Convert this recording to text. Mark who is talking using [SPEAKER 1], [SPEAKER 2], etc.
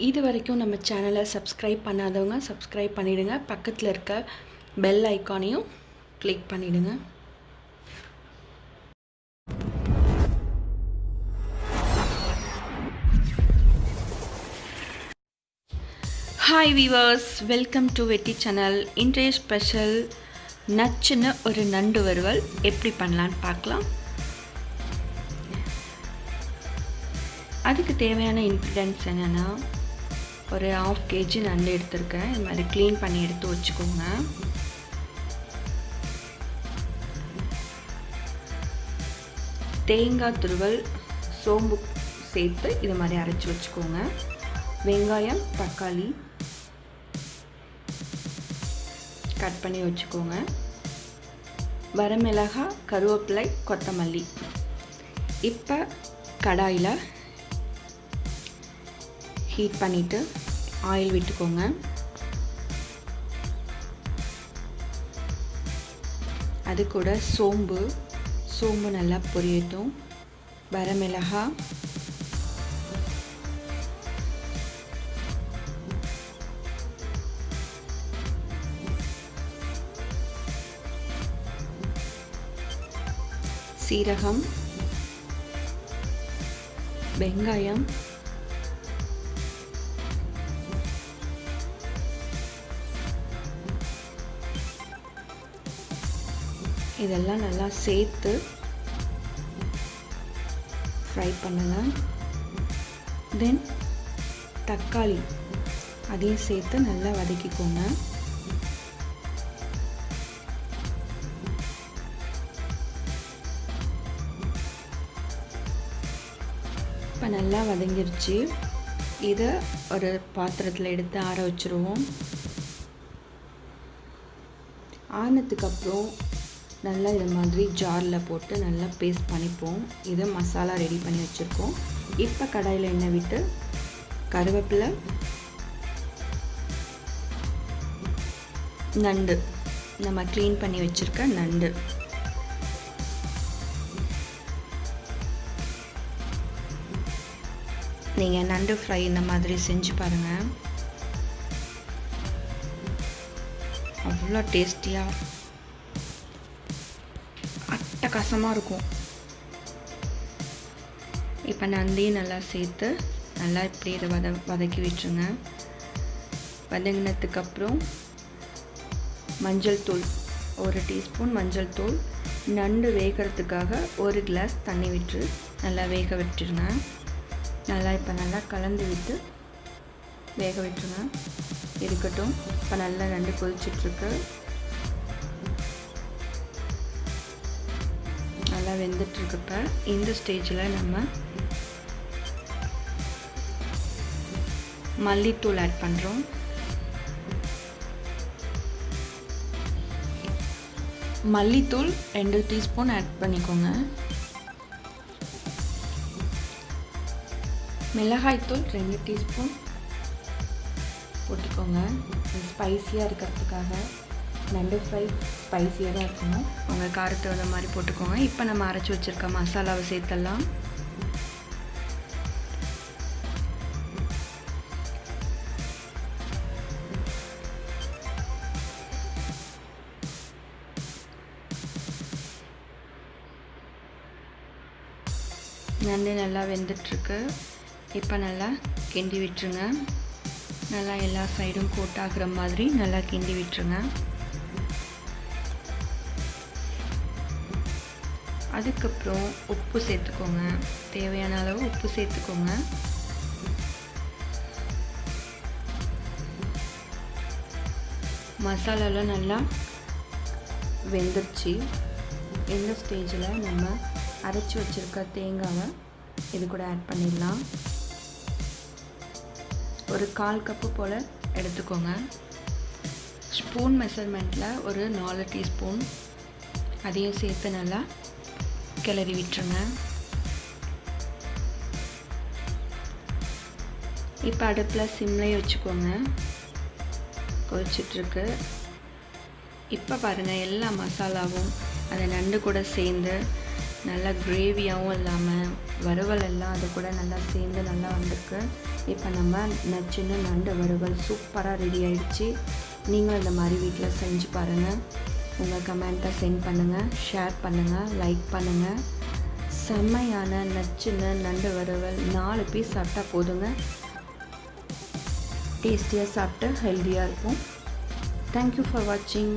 [SPEAKER 1] இது வரைக்கும் நம்ம சேனலை சப்ஸ்கிரைப் பண்ணாதவங்க சப்ஸ்கிரைப் பண்ணிவிடுங்க. பக்கத்தில் இருக்க பெல் ஐக்கானையும் கிளிக் பண்ணிவிடுங்க. ஹாய் வீவர்ஸ், வெல்கம் டு வெட்டி சேனல். இன்றைய ஸ்பெஷல் நச்சுன்னு ஒரு நண்டு வறுவல் எப்படி பண்ணலான்னு பார்க்கலாம். அதுக்கு தேவையான இன்க்ரீடியன்ட்ஸ் என்னென்னா, ஒரு 1/2 kg நண்டு எடுத்திருக்கேன். இது மாதிரி க்ளீன் பண்ணி எடுத்து வச்சுக்கோங்க. தேங்காய் துருவல், சோம்பு சேர்த்து இது மாதிரி அரைச்சி வச்சுக்கோங்க. வெங்காயம், தக்காளி கட் பண்ணி வச்சுக்கோங்க. வரமிளகாய், கருவேப்பிலை, கொத்தமல்லி. இப்போ கடாயில் ஹீட் பண்ணிவிட்டு ஆயில் விட்டுக்கோங்க. அது கூட சோம்பு நல்லா பொரியட்டும். வரமிளகாய், சீரகம், வெங்காயம், இதெல்லாம் நல்லா சேர்த்து ஃப்ரை பண்ணலாம். தென் தக்காளி அதையும் சேர்த்து நல்லா வதக்கிக்கோங்க. இப்போ நல்லா வதங்கிருச்சு. இதை ஒரு பாத்திரத்தில் எடுத்து ஆற வச்சுருவோம். ஆனதுக்கப்புறம் நல்லா இது மாதிரி ஜாரில் போட்டு நல்லா பேஸ்ட் பண்ணிப்போம். இதை மசாலா ரெடி பண்ணி வச்சுருக்கோம். இப்போ கடாயில் எண்ணெய் விட்டு கருவேப்பிலை, நண்டு, நம்ம க்ளீன் பண்ணி வச்சுருக்க நண்டு, நீங்கள் நண்டு ஃப்ரை இந்த மாதிரி செஞ்சு பாருங்கள், அவ்வளோ டேஸ்டியாக அட்டகாசமாக இருக்கும். இப்போ நண்டையும் நல்லா சேர்த்து நல்லா இப்படி இதை வதக்கி விட்டுருங்க. வதங்கினதுக்கப்புறம் மஞ்சள் தூள், 1 டீஸ்பூன் மஞ்சள் தூள், நண்டு வேகிறதுக்காக 1 கிளாஸ் தண்ணி விட்டு நல்லா வேக விட்டுருங்க. நல்லா இப்போ நல்லா கலந்து விட்டு வேக விட்டுருங்க. இருக்கட்டும். இப்போ நல்லா நண்டு கொதிச்சிட்ருக்கு, நல்லா வெந்துட்டுருக்கு. இப்போ இந்த ஸ்டேஜில் நம்ம மல்லித்தூள் ஆட் பண்ணுறோம். மல்லித்தூள் 2 டீஸ்பூன் ஆட் பண்ணிக்கோங்க. மிளகாய்த்தூள் 2 டீஸ்பூன் போட்டுக்கோங்க. ஸ்பைஸியாக இருக்கிறதுக்காக, நண்டு ஃப்ரை ஸ்பைஸியாக தான் இருக்கணும். உங்கள் காரத்தை அந்த மாதிரி போட்டுக்கோங்க. இப்போ நம்ம அரைச்சி வச்சுருக்க மசாலாவை சேர்த்தலாம். நண்டு நல்லா வெந்துட்டுருக்கு. இப்போ நல்லா கிண்டி விட்டுருங்க. நல்லா எல்லா சைடும் கோட் ஆகிற மாதிரி நல்லா கிண்டி விட்டுருங்க. அதுக்கப்புறம் உப்பு சேர்த்துக்கோங்க. தேவையான அளவு உப்பு சேர்த்துக்கோங்க. மசாலாலாம் நல்லா வெந்துருச்சு. இந்த ஸ்டேஜில் நம்ம அரைச்சி வச்சுருக்க தேங்காவை இது கூட ஆட் பண்ணிடலாம். ஒரு 1/4 கப்பு போல் எடுத்துக்கோங்க. ஸ்பூன் மெஷர்மெண்ட்டில் ஒரு 4 டீஸ்பூன் அதையும் சேர்த்து நல்லா கிளறி விட்டுருங்க. இப்போ அடுப்பில் சிம்லேயே வச்சுக்கோங்க. கொதிச்சிட்ருக்கு. இப்போ பாருங்கள், எல்லா மசாலாவும் அந்த நண்டு கூட சேர்ந்து நல்லா கிரேவியாகவும் இல்லாமல் வறுவல் எல்லாம் அது கூட நல்லா சேர்ந்து நல்லா வந்திருக்கு. இப்போ நம்ம நச்சுன்னு நண்டு வறுவல் சூப்பராக ரெடி ஆகிடுச்சு. நீங்களும் இந்த மாதிரி வீட்டில் செஞ்சு பாருங்கள். உங்கள் கமெண்ட்டை சென்ட் பண்ணுங்கள், ஷேர் பண்ணுங்கள், லைக் பண்ணுங்கள். செம்மையான நச்சுன்னு நண்டு வறுவல் 4 பீஸ் சாப்பிட்டா போதுங்க. டேஸ்டியாக சாப்பிட்டு ஹெல்த்தியாக இருக்கும். தேங்க்யூ ஃபார் வாட்சிங்.